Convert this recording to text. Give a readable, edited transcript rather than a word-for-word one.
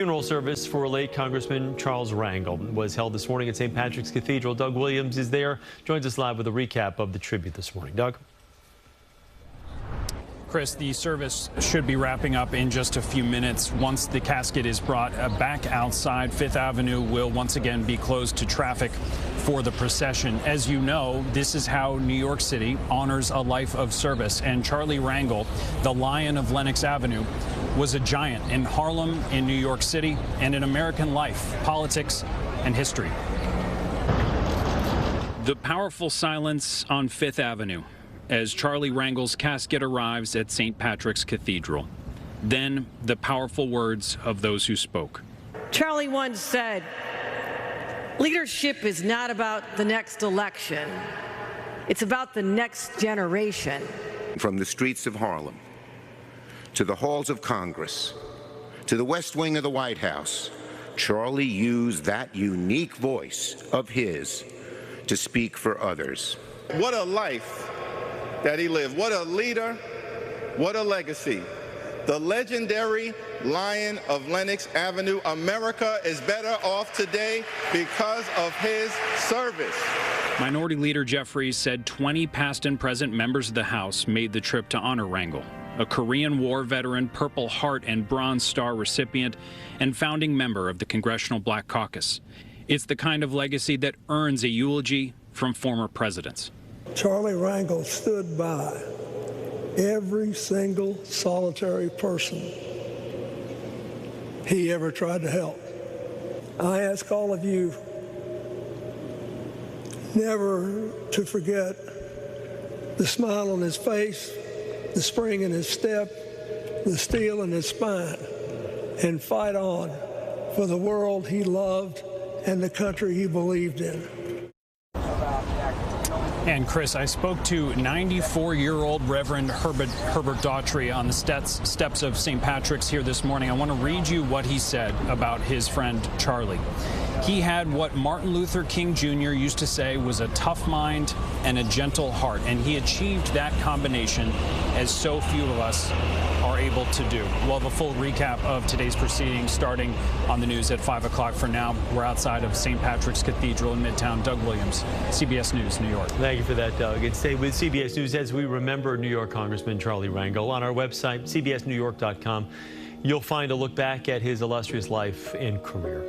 Funeral service for late Congressman Charles Rangel was held this morning at St. Patrick's Cathedral. Doug Williams is there, joins us live with a recap of the tribute this morning. Doug? Chris, the service should be wrapping up in just a few minutes. Once the casket is brought back outside, Fifth Avenue will once again be closed to traffic for the procession. As you know, this is how New York City honors a life of service. And Charlie Rangel, the Lion of Lenox Avenue, was a giant in Harlem, in New York City, and in American life, politics, and history. The powerful silence on Fifth Avenue as Charlie Rangel's casket arrives at St. Patrick's Cathedral. Then the powerful words of those who spoke. Charlie once said, "Leadership is not about the next election. It's about the next generation." From the streets of Harlem to the halls of Congress to the West Wing of the White House, Charlie used that unique voice of his to speak for others. What a life that he lived. What a leader, what a legacy. The legendary Lion of Lenox Avenue. America is better off today because of his service. Minority Leader Jeffries said 20 past and present members of the House made the trip to honor Rangel, a Korean War veteran, Purple Heart and Bronze Star recipient, and founding member of the Congressional Black Caucus. It's the kind of legacy that earns a eulogy from former presidents. Charlie Rangel stood by every single solitary person he ever tried to help. I ask all of you never to forget the smile on his face, the spring in his step, the steel in his spine, and fight on for the world he loved and the country he believed in. And Chris, I spoke to 94-year-old Reverend Herbert Dory on the steps of St. Patrick's here this morning. I want to read you what he said about his friend Charlie. He had what Martin Luther King Jr. used to say was a tough mind and a gentle heart, and he achieved that combination as so few of us are able to do. We'll have a full recap of today's proceedings starting on the news at 5 o'clock. For now, we're outside of St. Patrick's Cathedral in Midtown. Doug Williams, CBS News, New York. Thank you for that, Doug. And stay with CBS News as we remember New York Congressman Charlie Rangel. On our website, cbsnewyork.com, you'll find a look back at his illustrious life and career.